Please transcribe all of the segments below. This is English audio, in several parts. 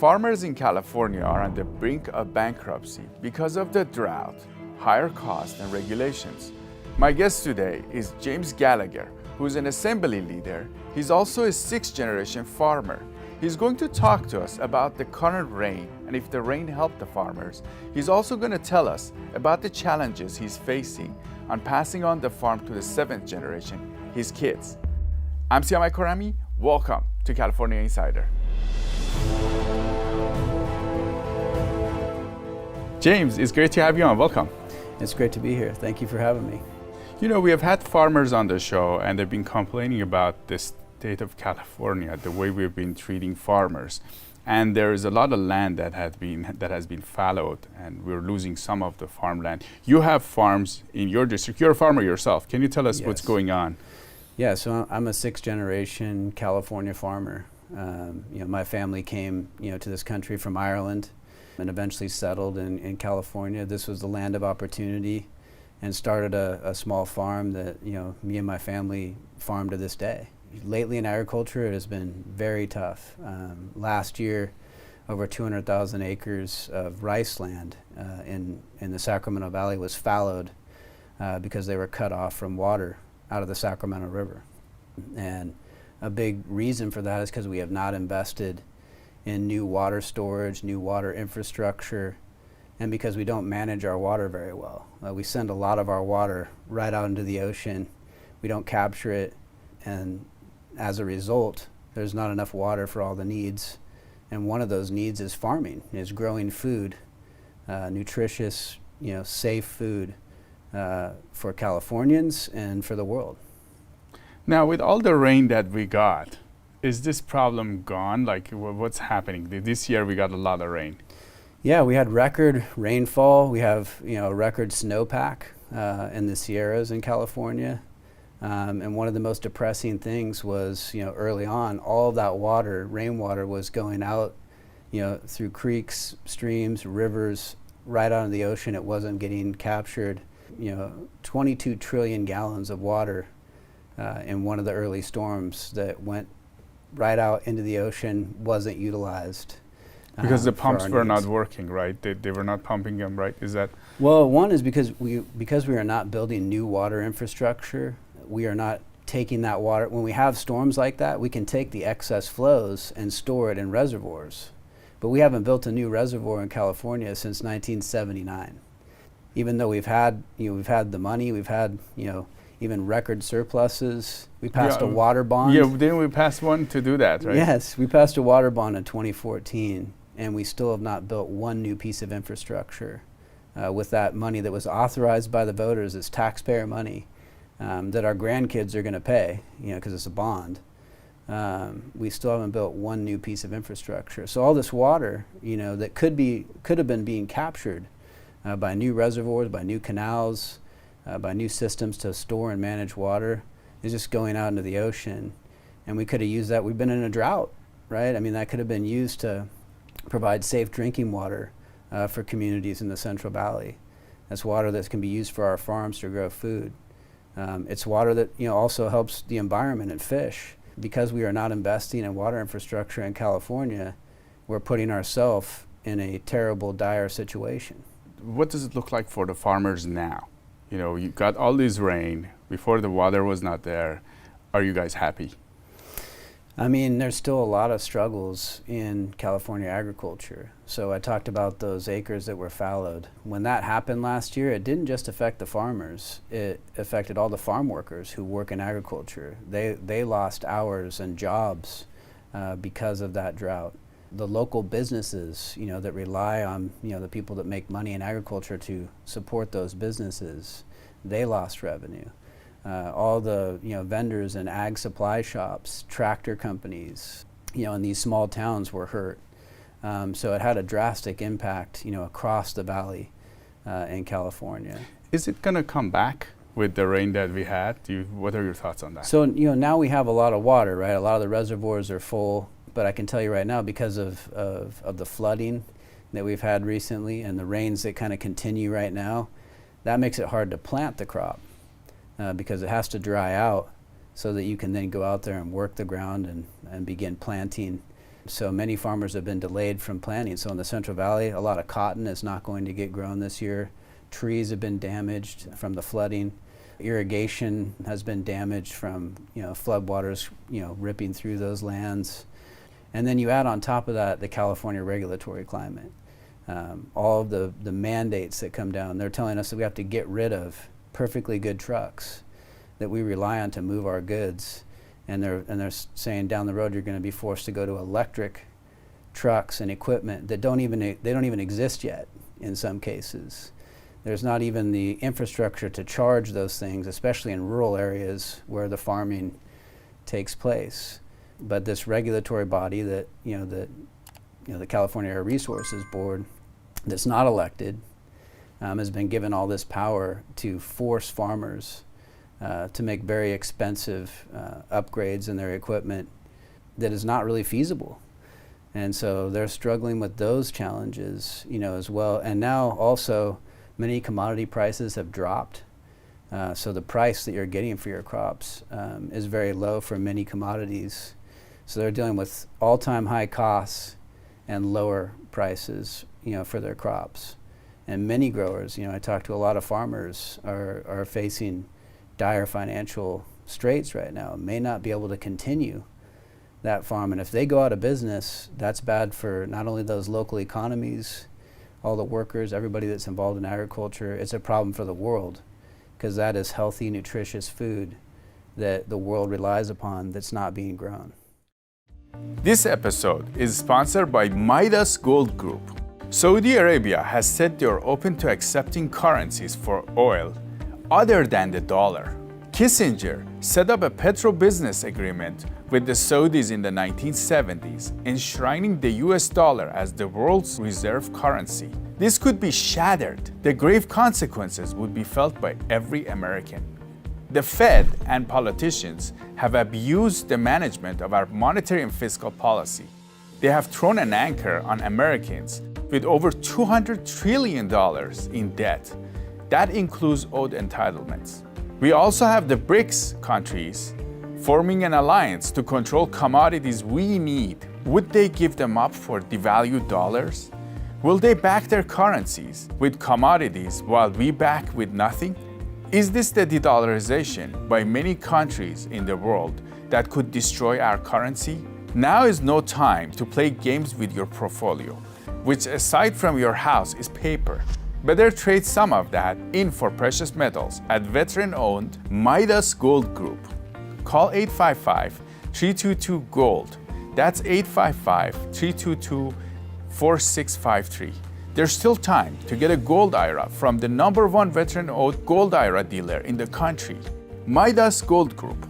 Farmers in California are on the brink of bankruptcy because of the drought, higher costs, and regulations. My guest today is James Gallagher, who is an assembly leader. He's also a sixth-generation farmer. He's going to talk to us about the current rain and if the rain helped the farmers. He's also going to tell us about the challenges he's facing on passing on the farm to the seventh generation, his kids. I'm Siamai Korami. Welcome to California Insider. James, it's great to have you on. Welcome. It's great to be here. Thank you for having me. You know, we have had farmers on the show and they've been complaining about the state of California, the way we've been treating farmers. And there is a lot of land that has been fallowed, and we're losing some of the farmland. You have farms in your district. You're a farmer yourself. Can you tell us what's going on? Yeah, so I'm a sixth-generation California farmer. My family came, to this country from Ireland and eventually settled in California. This was the land of opportunity, and started a small farm that me and my family farm to this day. Lately in agriculture, it has been very tough. Last year, over 200,000 acres of rice land in the Sacramento Valley was fallowed because they were cut off from water out of the Sacramento River. And a big reason for that is because we have not invested in new water storage, new water infrastructure, and because we don't manage our water very well. We send a lot of our water right out into the ocean. We don't capture it, and as a result, there's not enough water for all the needs. And one of those needs is farming, is growing food, nutritious, safe food for Californians and for the world. Now, with all the rain that we got, is this problem gone? Like, what's happening? This year we got a lot of rain. Yeah, we had record rainfall. We have, a record snowpack in the Sierras in California. And one of the most depressing things was, early on, all of that water, rainwater, was going out, through creeks, streams, rivers, right out in the ocean. It wasn't getting captured. 22 trillion gallons of water in one of the early storms that went right out into the ocean wasn't utilized. Because the pumps were not working, right? They were not pumping them, right? Is that? Well, one is because we are not building new water infrastructure. We are not taking that water. When we have storms like that, we can take the excess flows and store it in reservoirs. But we haven't built a new reservoir in California since 1979. Even though we've had the money, we've had, even record surpluses. We passed a water bond. Yeah, didn't we pass one to do that, right? Yes, we passed a water bond in 2014, and we still have not built one new piece of infrastructure with that money that was authorized by the voters as taxpayer money that our grandkids are going to pay, because it's a bond. We still haven't built one new piece of infrastructure. So all this water, that could have been being captured by new reservoirs, by new canals, by new systems to store and manage water, is just going out into the ocean. And we could have used that. We've been in a drought, right? I mean, that could have been used to provide safe drinking water for communities in the Central Valley. That's water that can be used for our farms to grow food. It's water that also helps the environment and fish. Because we are not investing in water infrastructure in California, we're putting ourselves in a terrible, dire situation. What does it look like for the farmers now? You got all this rain, before the water was not there. Are you guys happy? I mean, there's still a lot of struggles in California agriculture. So I talked about those acres that were fallowed. When that happened last year, it didn't just affect the farmers. It affected all the farm workers who work in agriculture. They lost hours and jobs because of that drought. The local businesses, that rely on, the people that make money in agriculture to support those businesses, they lost revenue. All the, vendors and ag supply shops, tractor companies, in these small towns were hurt. So it had a drastic impact, across the valley in California. Is it going to come back with the rain that we had? What are your thoughts on that? So, now we have a lot of water, right? A lot of the reservoirs are full. But I can tell you right now, because of the flooding that we've had recently and the rains that kind of continue right now, that makes it hard to plant the crop because it has to dry out so that you can then go out there and work the ground and begin planting So many farmers have been delayed from planting. So in the Central Valley, a lot of cotton is not going to get grown this year. Trees have been damaged from the flooding. Irrigation has been damaged from floodwaters ripping through those lands. And then you add on top of that the California regulatory climate. All of the mandates that come down, they're telling us that we have to get rid of perfectly good trucks that we rely on to move our goods. And they're saying down the road you're going to be forced to go to electric trucks and equipment that don't even exist yet in some cases. There's not even the infrastructure to charge those things, especially in rural areas where the farming takes place. But this regulatory body that the California Air Resources Board, that's not elected, has been given all this power to force farmers to make very expensive upgrades in their equipment that is not really feasible. And so they're struggling with those challenges, as well. And now also many commodity prices have dropped. So the price that you're getting for your crops is very low for many commodities. So they're dealing with all-time high costs and lower prices, for their crops. And many growers, I talk to a lot of farmers, are facing dire financial straits right now, may not be able to continue that farm. And if they go out of business, that's bad for not only those local economies, all the workers, everybody that's involved in agriculture. It's a problem for the world, because that is healthy, nutritious food that the world relies upon that's not being grown. This episode is sponsored by Midas Gold Group. Saudi Arabia has said they're open to accepting currencies for oil other than the dollar. Kissinger set up a petro-business agreement with the Saudis in the 1970s, enshrining the US dollar as the world's reserve currency. This could be shattered. The grave consequences would be felt by every American. The Fed and politicians have abused the management of our monetary and fiscal policy. They have thrown an anchor on Americans with over $200 trillion in debt. That includes owed entitlements. We also have the BRICS countries forming an alliance to control commodities we need. Would they give them up for devalued dollars? Will they back their currencies with commodities while we back with nothing? Is this the de-dollarization by many countries in the world that could destroy our currency? Now is no time to play games with your portfolio, which aside from your house is paper. Better trade some of that in for precious metals at veteran-owned Midas Gold Group. Call 855-322-GOLD. That's 855-322-4653. There's still time to get a gold IRA from the #1 veteran-owned gold IRA dealer in the country, Midas Gold Group.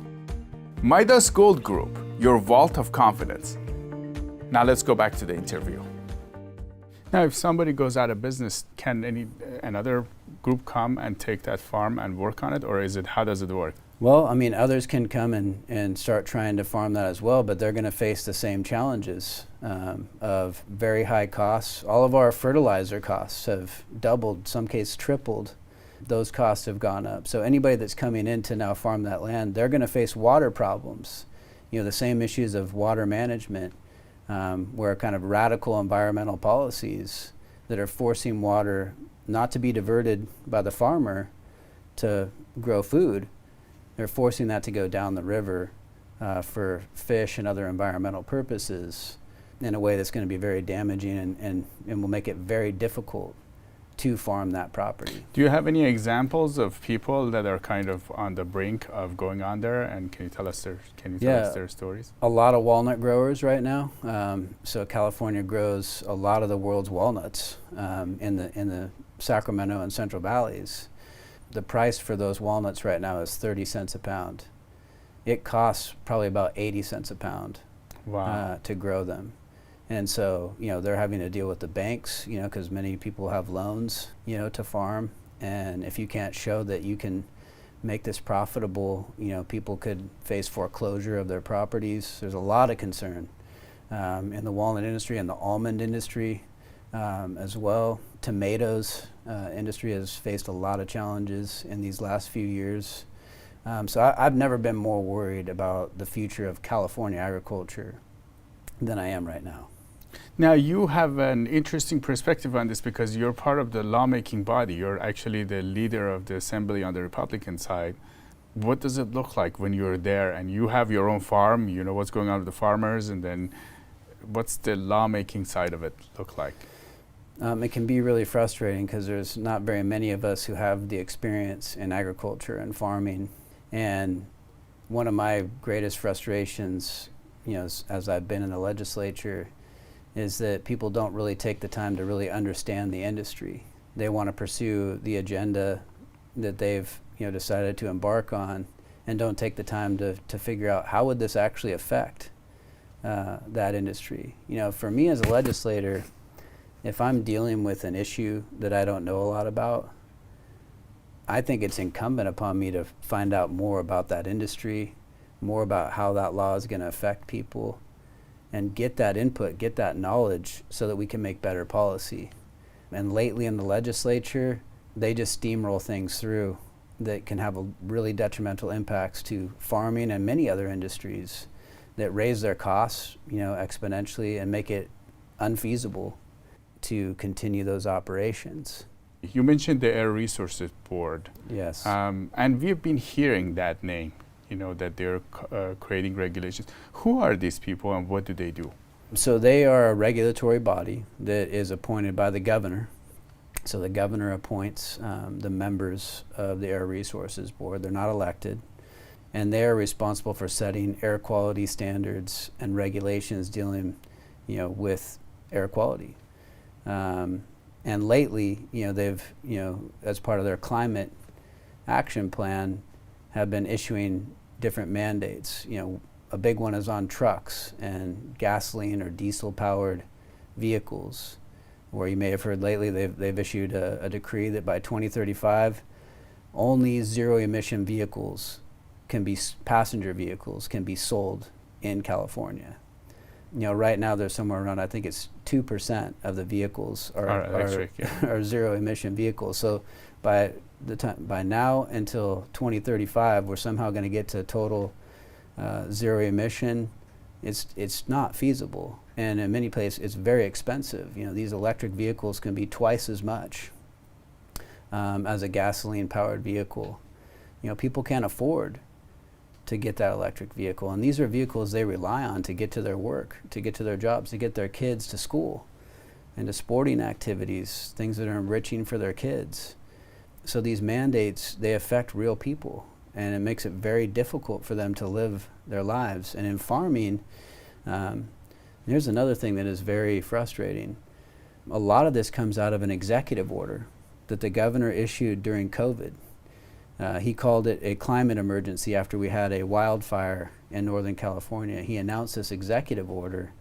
Midas Gold Group, your vault of confidence. Now let's go back to the interview. Now, if somebody goes out of business, can another group come and take that farm and work on it, or how does it work? Well, others can come and start trying to farm that as well, but they're going to face the same challenges of very high costs. All of our fertilizer costs have doubled, some cases tripled. Those costs have gone up. So anybody that's coming in to now farm that land, they're going to face water problems. The same issues of water management, where kind of radical environmental policies that are forcing water not to be diverted by the farmer to grow food. They're forcing that to go down the river for fish and other environmental purposes in a way that's going to be very damaging and will make it very difficult to farm that property. Do you have any examples of people that are kind of on the brink of going on there, and can you tell us their stories? A lot of walnut growers right now. So California grows a lot of the world's walnuts in the Sacramento and Central Valleys. The price for those walnuts right now is 30 cents a pound. It costs probably about 80 cents a pound. Wow. To grow them. And so, they're having to deal with the banks, because many people have loans, to farm. And if you can't show that you can make this profitable, people could face foreclosure of their properties. There's a lot of concern in the walnut industry and the almond industry as well. Tomatoes industry has faced a lot of challenges in these last few years. So I've never been more worried about the future of California agriculture than I am right now. Now, you have an interesting perspective on this because you're part of the lawmaking body. You're actually the leader of the assembly on the Republican side. What does it look like when you're there and you have your own farm? You know what's going on with the farmers, and then what's the lawmaking side of it look like? It can be really frustrating because there's not very many of us who have the experience in agriculture and farming. And one of my greatest frustrations, as I've been in the legislature, is that people don't really take the time to really understand the industry. They want to pursue the agenda that they've decided to embark on, and don't take the time to figure out how would this actually affect that industry. For me as a legislator, if I'm dealing with an issue that I don't know a lot about, I think it's incumbent upon me to find out more about that industry, more about how that law is going to affect people, and get that input, get that knowledge so that we can make better policy. And lately in the legislature, they just steamroll things through that can have really detrimental impacts to farming and many other industries that raise their costs, exponentially and make it unfeasible to continue those operations. You mentioned the Air Resources Board. Yes. And we've been hearing that name, that they're creating regulations. Who are these people and what do they do? So they are a regulatory body that is appointed by the governor. So the governor appoints the members of the Air Resources Board. They're not elected. And they are responsible for setting air quality standards and regulations dealing, with air quality. And lately, they've, as part of their climate action plan, have been issuing different mandates. A big one is on trucks and gasoline or diesel-powered vehicles, where you may have heard lately they've issued a decree that by 2035, only zero-emission vehicles passenger vehicles can be sold in California. Right now there's somewhere around, I think it's 2% of the vehicles are electric, are zero-emission vehicles. So by now until 2035, we're somehow going to get to total zero emission. It's not feasible, and in many places it's very expensive. These electric vehicles can be twice as much as a gasoline-powered vehicle. People can't afford to get that electric vehicle, and these are vehicles they rely on to get to their work, to get to their jobs, to get their kids to school and to sporting activities, things that are enriching for their kids. So these mandates, they affect real people, and it makes it very difficult for them to live their lives. And in farming, here's another thing that is very frustrating. A lot of this comes out of an executive order that the governor issued during COVID. He called it a climate emergency after we had a wildfire in Northern California. He announced this executive order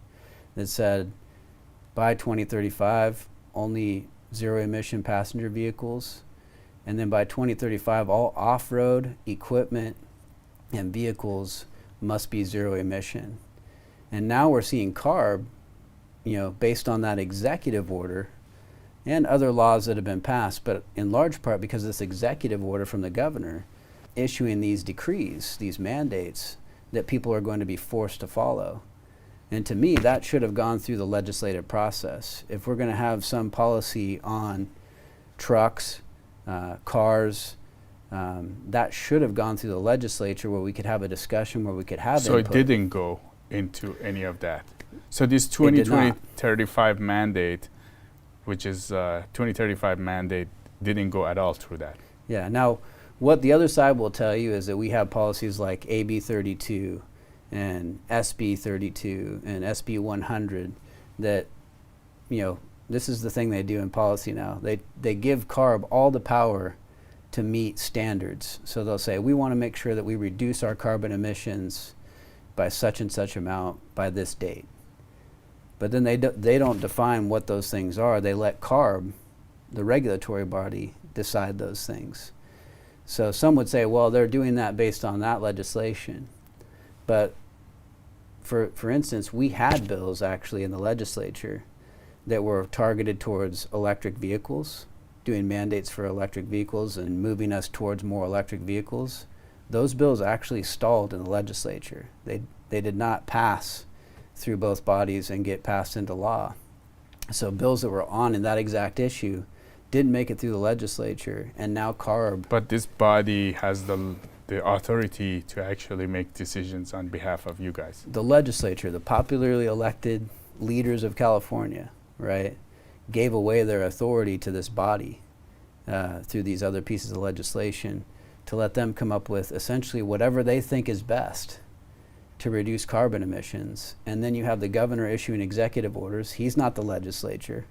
that said by 2035, only zero-emission passenger vehicles, and then by 2035, all off-road equipment and vehicles must be zero-emission. And now we're seeing Carb, based on that executive order, and other laws that have been passed, but in large part because of this executive order from the governor issuing these decrees, these mandates that people are going to be forced to follow. And to me, that should have gone through the legislative process. If we're going to have some policy on trucks, cars, that should have gone through the legislature where we could have a discussion, where we could have So input. it didn't go into any of that. So this 2035 mandate, which is 2035 mandate, didn't go at all through that. Yeah. Now, what the other side will tell you is that we have policies like AB 32 and SB 32 and SB 100 that, this is the thing they do in policy now. They give Carb all the power to meet standards. So they'll say, we want to make sure that we reduce our carbon emissions by such and such amount by this date. But then they don't define what those things are. They let Carb, the regulatory body, decide those things. So some would say, well, they're doing that based on that legislation. But for instance, we had bills actually in the legislature that were targeted towards electric vehicles, doing mandates for electric vehicles and moving us towards more electric vehicles. Those bills actually stalled in the legislature. They did not pass through both bodies and get passed into law. So bills that were on in that exact issue didn't make it through the legislature, and now Carb. But this body has the authority to actually make decisions on behalf of you guys. The legislature, the popularly elected leaders of California, right, gave away their authority to this body through these other pieces of legislation to let them come up with essentially whatever they think is best to reduce carbon emissions. And then you have the governor issuing executive orders. He's not the legislature.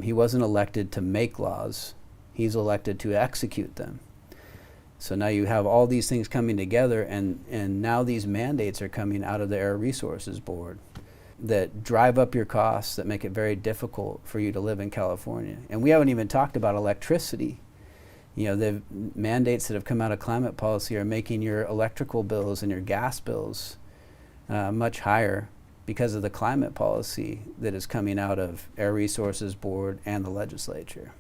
He wasn't elected to make laws. He's elected to execute them. So now you have all these things coming together, and now these mandates are coming out of the Air Resources Board that drive up your costs, that make it very difficult for you to live in California. And we haven't even talked about electricity. You know, the mandates that have come out of climate policy are making your electrical bills and your gas bills much higher because of the climate policy that is coming out of Air Resources Board and the legislature.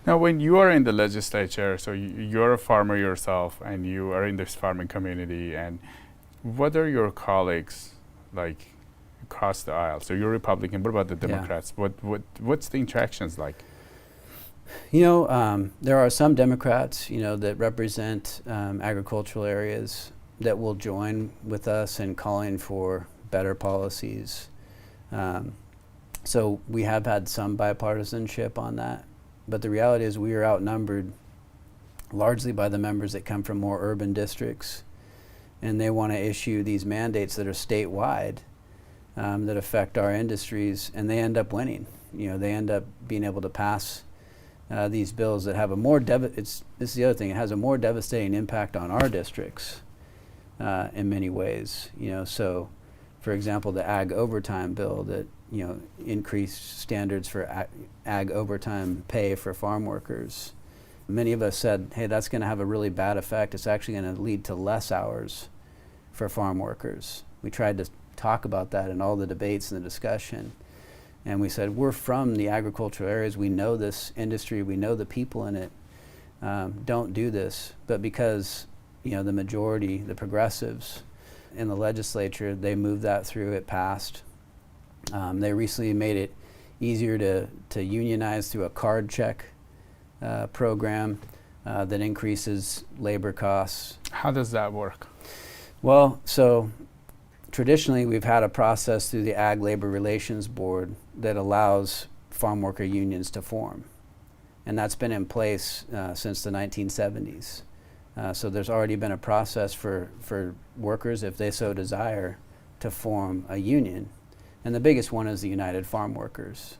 Now, when you are in the legislature, so you're a farmer yourself, and you are in this farming community, and what are your colleagues like across the aisle? So you're Republican, what about the Democrats? Yeah. What's the interactions like? You know, there are some Democrats, you know, that represent agricultural areas that will join with us in calling for better policies. So we have had some bipartisanship on that, but the reality is we are outnumbered largely by the members that come from more urban districts, and they want to issue these mandates that are statewide that affect our industries, and they end up winning. You know, they end up being able to pass these bills that have a more this is the other thing, it has a more devastating impact on our districts in many ways. You know, so for example, the ag overtime bill that, you know, increased standards for ag overtime pay for farm workers. Many of us said, hey, that's going to have a really bad effect. It's actually going to lead to less hours for farm workers. We tried to talk about that in all the debates and the discussion. And we said, we're from the agricultural areas. We know this industry. We know the people in it. Don't do this. But because, you know, the majority, the progressives in the legislature, they moved that through. It passed. They recently made it easier to unionize through a card check program that increases labor costs. How does that work? Well, so traditionally we've had a process through the Ag Labor Relations Board that allows farm worker unions to form. And that's been in place since the 1970s. So there's already been a process for workers, if they so desire, to form a union. And the biggest one is the United Farm Workers.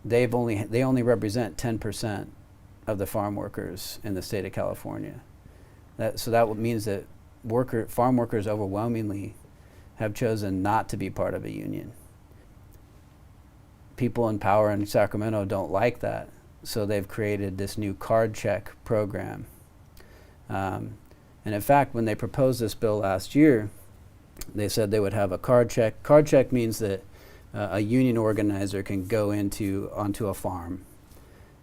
They only represent 10% of the farm workers in the state of California. So that means that farm workers overwhelmingly have chosen not to be part of a union. People in power in Sacramento don't like that, so they've created this new card check program. And in fact, when they proposed this bill last year, they said they would have a card check. Card check means that a union organizer can go onto a farm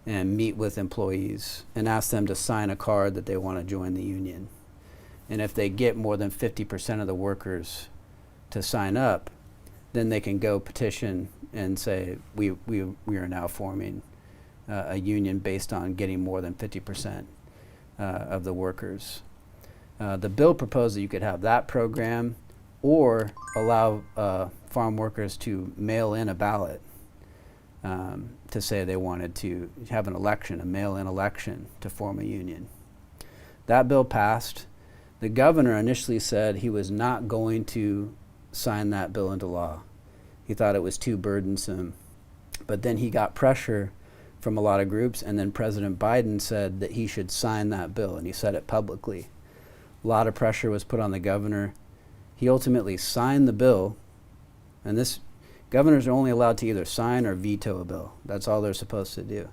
and meet with employees and ask them to sign a card that they want to join the union. And if they get more than 50% of the workers to sign up, then they can go petition and say, we are now forming a union based on getting more than 50% of the workers. The bill proposed that you could have that program or allow farm workers to mail in a ballot to say they wanted to have an election, a mail-in election to form a union. That bill passed. The governor initially said he was not going to sign that bill into law. He thought it was too burdensome. But then he got pressure from a lot of groups, and then President Biden said that he should sign that bill, and he said it publicly. A lot of pressure was put on the governor. He ultimately signed the bill, and governors are only allowed to either sign or veto a bill. That's all they're supposed to do.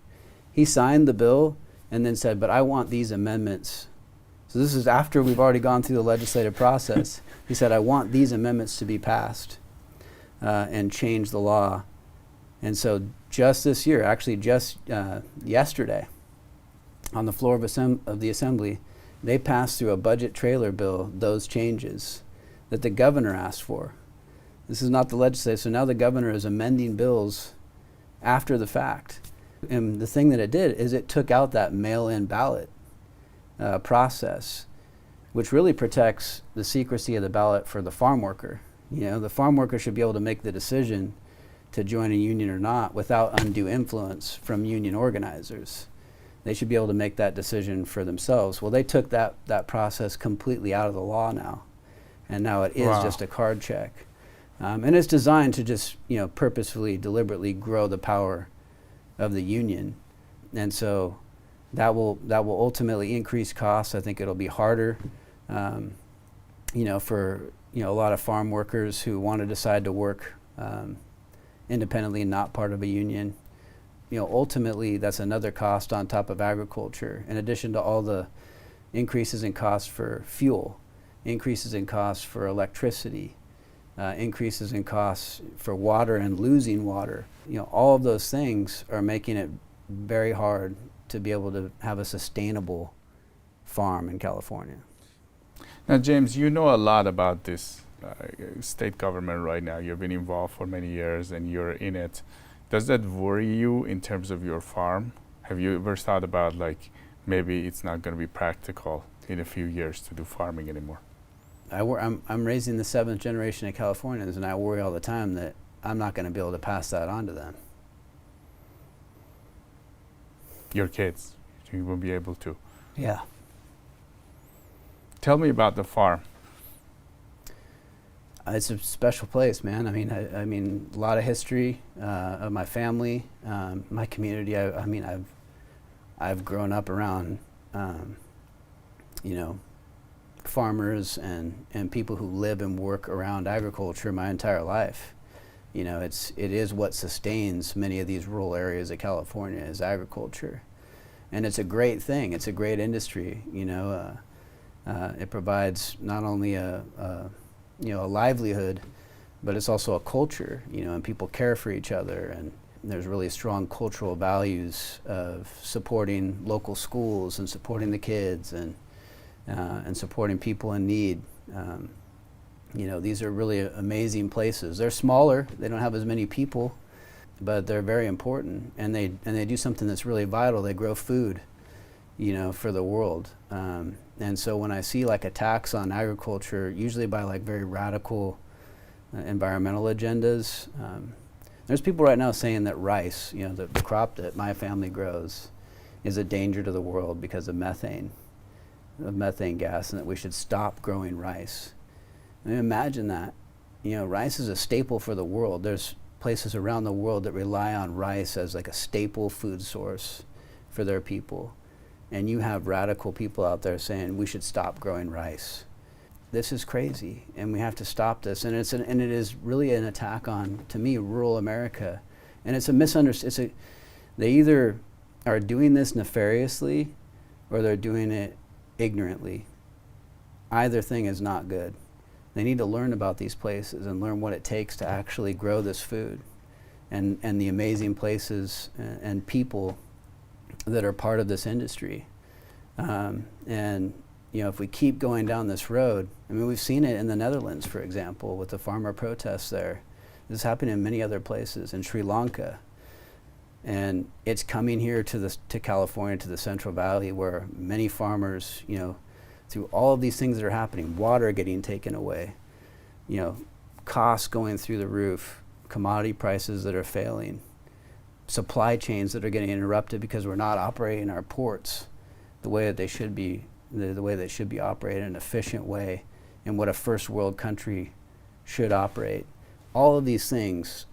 He signed the bill and then said, but I want these amendments. So this is after we've already gone through the legislative process. He said, I want these amendments to be passed and change the law. And so just this year, actually just yesterday, on the floor of the Assembly, they passed through a budget trailer bill those changes that the governor asked for. This is not the legislature. So now the governor is amending bills after the fact. And the thing that it did is it took out that mail-in ballot process, which really protects the secrecy of the ballot for the farm worker. The farm worker should be able to make the decision to join a union or not without undue influence from union organizers. They should be able to make that decision for themselves. Well, they took that process completely out of the law now, and now it is just a card check. And it's designed to just, purposefully, deliberately grow the power of the union. And so that will ultimately increase costs. I think it'll be harder, for, a lot of farm workers who want to decide to work independently and not part of a union. Ultimately, that's another cost on top of agriculture, in addition to all the increases in costs for fuel, increases in costs for electricity, increases in costs for water and losing water. All of those things are making it very hard to be able to have a sustainable farm in California. Now, James, you know a lot about this state government right now. You've been involved for many years and you're in it. Does that worry you in terms of your farm? Have you ever thought about maybe it's not going to be practical in a few years to do farming anymore? I'm raising the 7th generation of Californians, and I worry all the time that I'm not going to be able to pass that on to them. Your kids, you won't be able to. Yeah. Tell me about the farm. It's a special place, man. I mean, a lot of history of my family, my community. I've grown up around, farmers and people who live and work around agriculture my entire life. It is what sustains many of these rural areas of California is agriculture, and it's a great thing. It's a great industry. It provides not only a livelihood, but it's also a culture. And people care for each other, and there's really strong cultural values of supporting local schools and supporting the kids and supporting people in need. These are really amazing places. They're smaller, they don't have as many people, but they're very important, and they do something that's really vital. They grow food, for the world. And so when I see attacks on agriculture, usually by very radical environmental agendas, there's people right now saying that rice, the crop that my family grows, is a danger to the world because of methane gas, and that we should stop growing rice. Imagine that. Rice is a staple for the world. There's places around the world that rely on rice as a staple food source for their people. And you have radical people out there saying we should stop growing rice. This is crazy, and we have to stop this. And it is really an attack on, to me, rural America. And it's a misunderstanding. They either are doing this nefariously or they're doing it ignorantly. Either thing is not good. They need to learn about these places and learn what it takes to actually grow this food, and the amazing places and people that are part of this industry. If we keep going down this road, we've seen it in the Netherlands, for example, with the farmer protests there. This is happening in many other places, in Sri Lanka. And it's coming here to California, to the Central Valley, where many farmers, through all of these things that are happening, water getting taken away, costs going through the roof, commodity prices that are failing, supply chains that are getting interrupted because we're not operating our ports the way that they should be, the way they should be operated in an efficient way, and what a first world country should operate. All of these things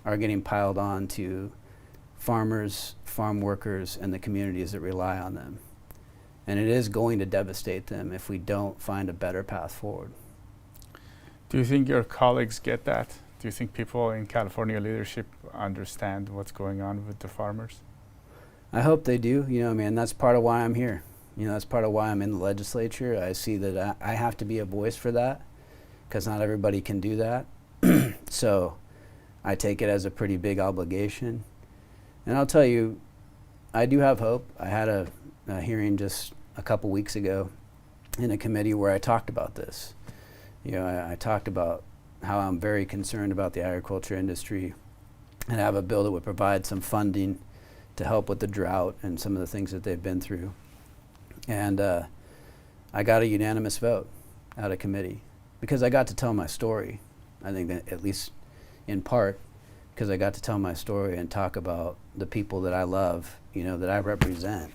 are getting piled on to farmers, farm workers, and the communities that rely on them. And it is going to devastate them if we don't find a better path forward. Do you think your colleagues get that? Do you think people in California leadership understand what's going on with the farmers? I hope they do. That's part of why I'm here. That's part of why I'm in the legislature. I see that I have to be a voice for that, because not everybody can do that. So I take it as a pretty big obligation. And I'll tell you, I do have hope. I had a hearing just a couple weeks ago in a committee where I talked about this. I talked about how I'm very concerned about the agriculture industry, and have a bill that would provide some funding to help with the drought and some of the things that they've been through. And I got a unanimous vote out of committee because I got to tell my story. I think that at least in part because I got to tell my story and talk about the people that I love, that I represent,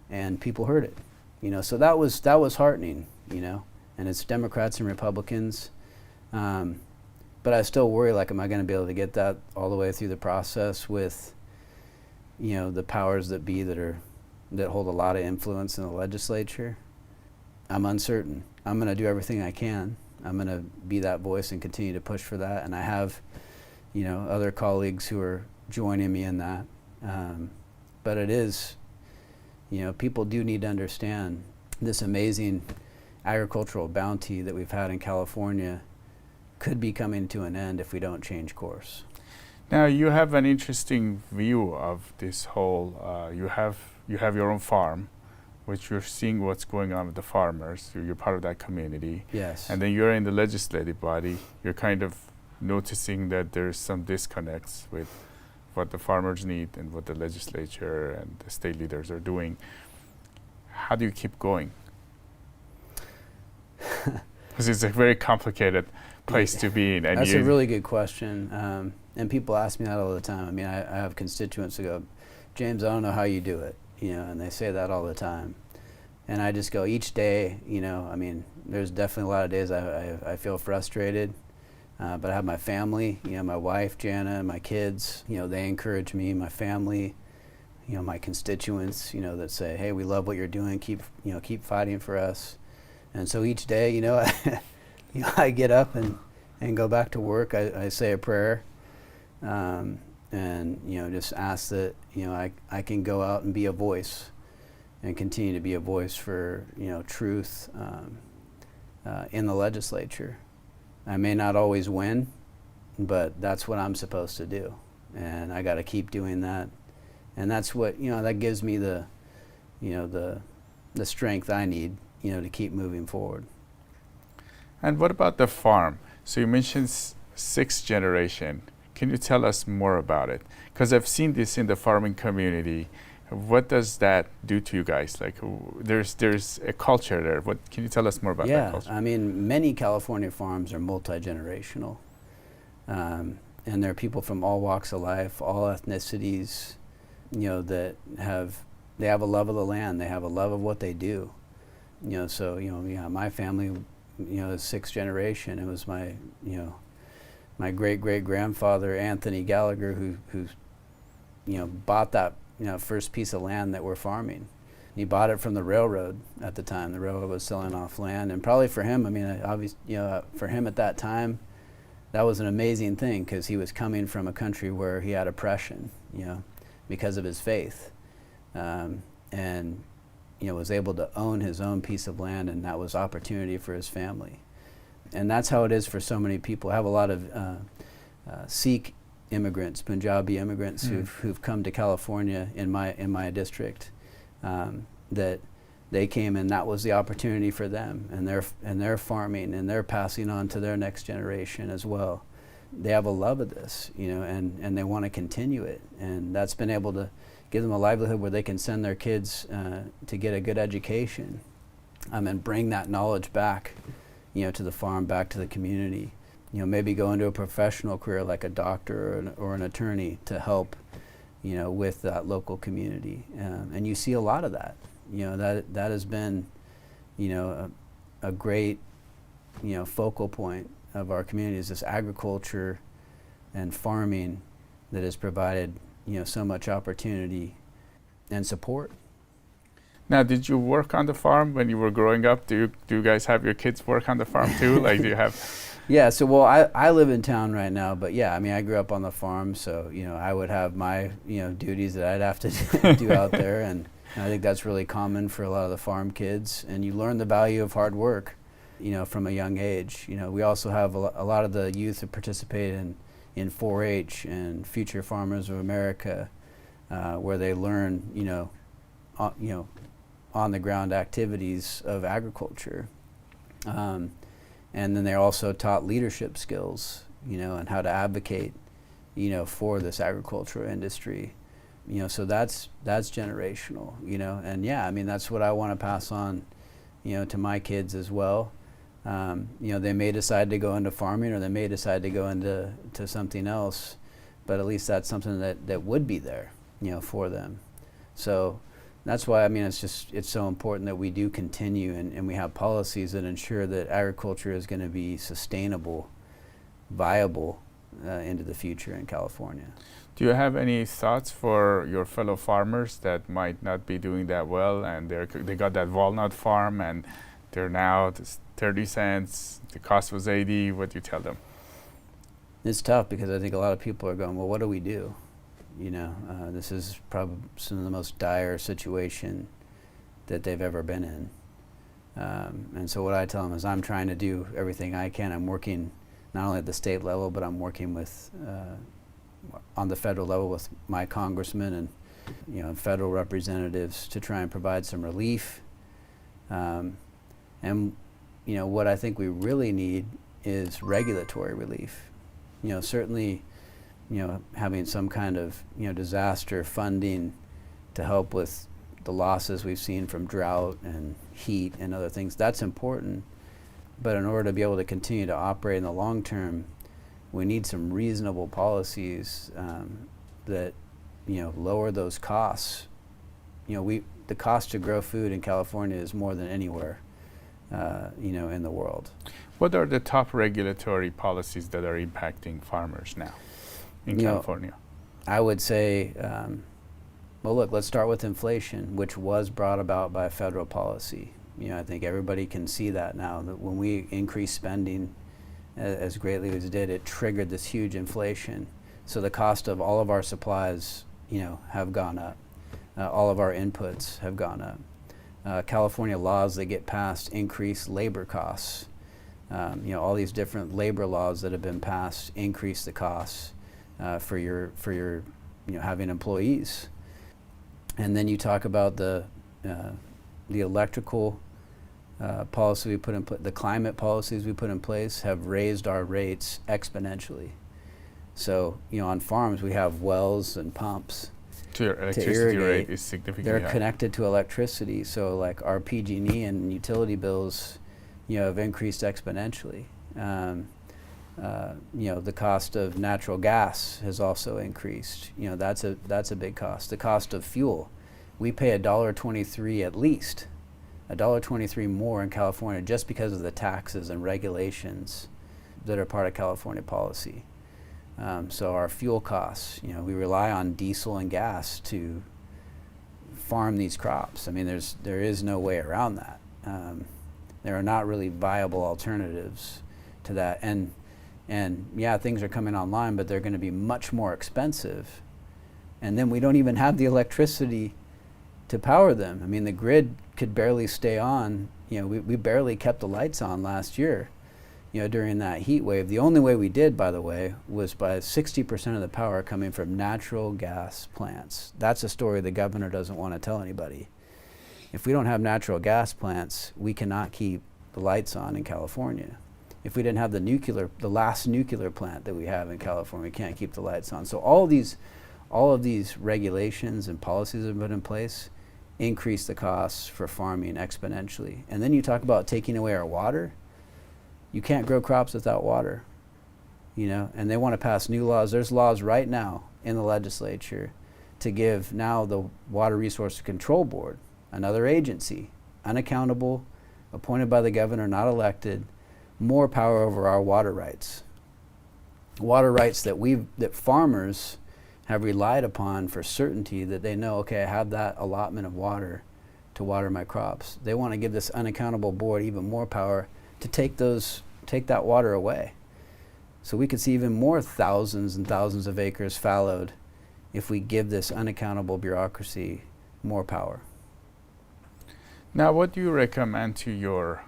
and people heard it, So that was heartening, And it's Democrats and Republicans, but I still worry, like, am I going to be able to get that all the way through the process with, the powers that be that hold a lot of influence in the legislature? I'm uncertain. I'm going to do everything I can. I'm going to be that voice and continue to push for that. And I have, other colleagues who are joining me in that. But it is, people do need to understand this amazing agricultural bounty that we've had in California could be coming to an end if we don't change course. Now you have an interesting view of this whole. You have your own farm, which you're seeing what's going on with the farmers. You're part of that community. Yes. And then you're in the legislative body. You're kind of noticing that there's some disconnects with what the farmers need and what the legislature and the state leaders are doing. How do you keep going? Because it's a very complicated place to be in. And that's a really good question. And people ask me that all the time. I mean, I have constituents who go, James, I don't know how you do it, and they say that all the time. And I just go, each day, there's definitely a lot of days I feel frustrated, but I have my family, my wife, Jana, and my kids, they encourage me, my family, my constituents, that say, hey, we love what you're doing, keep fighting for us. And so each day, I get up and go back to work. I say a prayer, and just ask that I can go out and be a voice, and continue to be a voice for truth in the legislature. I may not always win, but that's what I'm supposed to do, and I got to keep doing that. And that's what that gives me the strength I need to keep moving forward. And what about the farm? So you mentioned sixth generation. Can you tell us more about it? Because I've seen this in the farming community. What does that do to you guys? Like, there's a culture there. What can you tell us more about that culture? I mean, many California farms are multi-generational, and there are people from all walks of life, all ethnicities, that have a love of the land. They have a love of what they do. So my family, is sixth generation. It was my great-great-grandfather Anthony Gallagher who bought that first piece of land that we're farming. He bought it from the railroad at the time. The railroad was selling off land, and probably for him, obviously, for him at that time, that was an amazing thing because he was coming from a country where he had oppression, because of his faith, and was able to own his own piece of land, and that was opportunity for his family. And that's how it is for so many people. I have a lot of Sikh immigrants, Punjabi immigrants who've come to California in my district, that they came and that was the opportunity for them, and they're farming and they're passing on to their next generation as well. They have a love of this, and they want to continue it, and that's been able to give them a livelihood where they can send their kids to get a good education, and bring that knowledge back, to the farm, back to the community. Maybe go into a professional career like a doctor or an attorney to help, with that local community. And you see a lot of that. That has been, a great, focal point of our community is this agriculture and farming that has provided, so much opportunity and support. Now, did you work on the farm when you were growing up? Do you guys have your kids work on the farm too? Like, do you have? Yeah, so I live in town right now, but yeah, I grew up on the farm, so I would have my duties that I'd have to do out there, and I think that's really common for a lot of the farm kids, and you learn the value of hard work, from a young age. We also have a lot of the youth that participate in 4-H and Future Farmers of America, where they learn on the ground activities of agriculture. And then they're also taught leadership skills, and how to advocate, for this agricultural industry. So that's generational, and yeah, I mean, that's what I want to pass on, to my kids as well. They may decide to go into farming, or they may decide to go into something else, but at least that's something that would be there, for them. So that's why, I mean, it's so important that we do continue and we have policies that ensure that agriculture is going to be sustainable, viable into the future in California. Do you have any thoughts for your fellow farmers that might not be doing that well, and they got that walnut farm and they're now 30 cents, the cost was 80, what do you tell them? It's tough because I think a lot of people are going, well, what do we do? This is probably some of the most dire situation that they've ever been in. And so what I tell them is I'm trying to do everything I can. I'm working not only at the state level, but I'm working with on the federal level with my congressmen and federal representatives to try and provide some relief. And what I think we really need is regulatory relief. Certainly, having some kind of disaster funding to help with the losses we've seen from drought and heat and other things, that's important. But in order to be able to continue to operate in the long term, we need some reasonable policies that lower those costs. The cost to grow food in California is more than anywhere in the world. What are the top regulatory policies that are impacting farmers now in California? I would say, well, look, let's start with inflation, which was brought about by federal policy. I think everybody can see that now, that when we increased spending as greatly as it did, it triggered this huge inflation. So the cost of all of our supplies, have gone up. All of our inputs have gone up. California laws that get passed increase labor costs. All these different labor laws that have been passed increase the costs for your having employees. And then you talk about the electrical policy we put in place, the climate policies we put in place have raised our rates exponentially. So, on farms we have wells and pumps. So your electricity rate is significantly They're high. connected to electricity, so like our PG&E and utility bills, have increased exponentially. The cost of natural gas has also increased. That's a big cost. The cost of fuel, we pay $1.23 at least, $1.23 more in California just because of the taxes and regulations that are part of California policy. So our fuel costs, we rely on diesel and gas to farm these crops. I mean, there is no way around that. There are not really viable alternatives to that. And yeah, things are coming online, but they're going to be much more expensive. And then we don't even have the electricity to power them. I mean, the grid could barely stay on. We barely kept the lights on last year, during that heat wave. The only way we did, by the way, was by 60% of the power coming from natural gas plants. That's a story the governor doesn't want to tell anybody. If we don't have natural gas plants, we cannot keep the lights on in California. If we didn't have the last nuclear plant that we have in California, we can't keep the lights on. So all of these regulations and policies that have been in place increase the costs for farming exponentially. And then you talk about taking away our water. You can't grow crops without water, and they want to pass new laws. There's laws right now in the legislature to give now the Water Resources Control Board, another agency, unaccountable, appointed by the governor, not elected, more power over our water rights. Water rights that farmers have relied upon for certainty, that they know, okay, I have that allotment of water to water my crops. They want to give this unaccountable board even more power to take that water away. So we could see even more thousands and thousands of acres fallowed if we give this unaccountable bureaucracy more power. Now, what do you recommend to your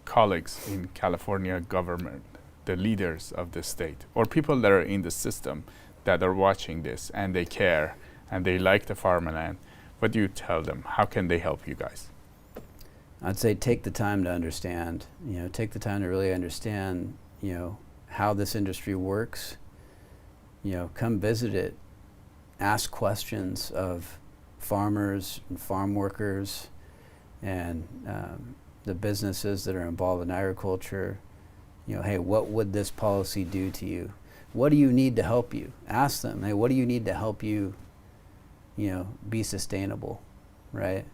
colleagues in California government, the leaders of the state, or people that are in the system that are watching this and they care and they like the farmland? What do you tell them? How can they help you guys? I'd say take the time to understand, take the time to really understand, how this industry works. Come visit it, ask questions of farmers and farm workers and the businesses that are involved in agriculture. Hey, what would this policy do to you? What do you need to help you? Ask them, hey, what do you need to help you, be sustainable, right?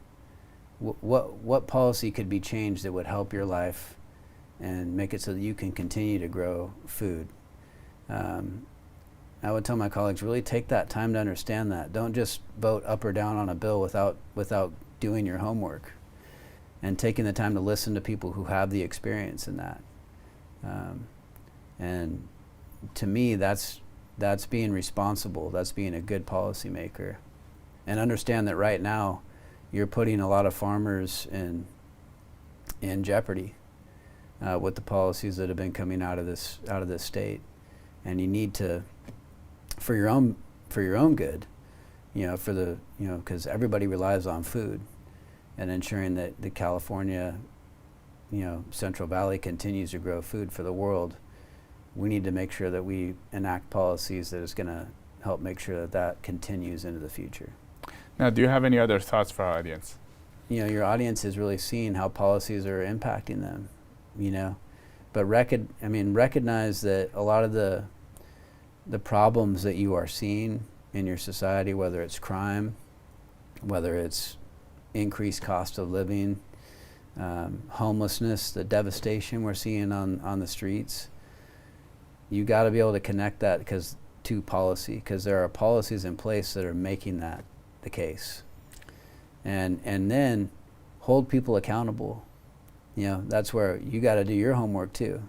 What policy could be changed that would help your life and make it so that you can continue to grow food? I would tell my colleagues, really take that time to understand that. Don't just vote up or down on a bill without doing your homework and taking the time to listen to people who have the experience in that. And to me, that's being responsible. That's being a good policymaker. And understand that right now, you're putting a lot of farmers in jeopardy with the policies that have been coming out of this state. And you need to, for your own good, because everybody relies on food, and ensuring that the California, Central Valley continues to grow food for the world. We need to make sure that we enact policies that is going to help make sure that continues into the future. Now, do you have any other thoughts for our audience? Your audience is really seeing how policies are impacting them, but recognize that a lot of the problems that you are seeing in your society, whether it's crime, whether it's increased cost of living, homelessness, the devastation we're seeing on the streets, you got to be able to connect that to policy, because there are policies in place that are making that the case. And then hold people accountable. That's where you got to do your homework too.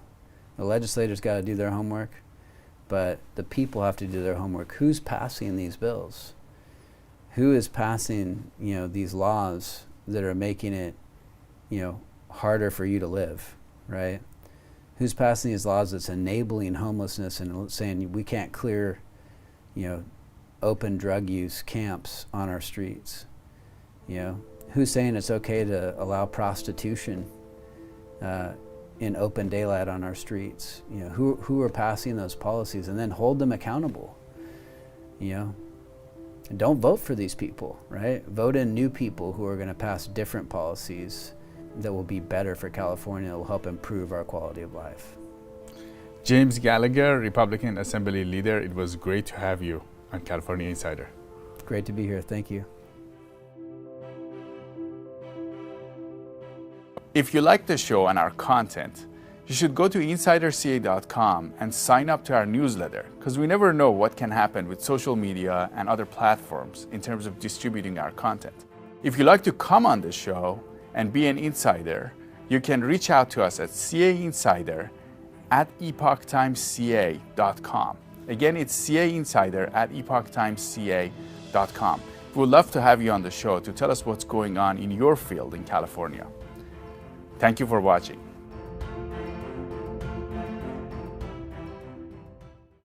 The legislators got to do their homework, but the people have to do their homework. Who's passing these bills? Who is passing, these laws that are making it, harder for you to live, right? Who's passing these laws that's enabling homelessness and saying we can't clear, open drug use camps on our streets? Who's saying it's okay to allow prostitution in open daylight on our streets? Who are passing those policies, and then hold them accountable? And don't vote for these people, right? Vote in new people who are going to pass different policies that will be better for California, that will help improve our quality of life. James Gallagher, Republican Assembly Leader, it was great to have you on California Insider. Great to be here. Thank you. If you like the show and our content, you should go to insiderca.com and sign up to our newsletter, because we never know what can happen with social media and other platforms in terms of distributing our content. If you'd like to come on the show and be an insider, you can reach out to us at cainsider@epochtimesca.com. Again, it's cainsider@epochtimesca.com. We would love to have you on the show to tell us what's going on in your field in California. Thank you for watching.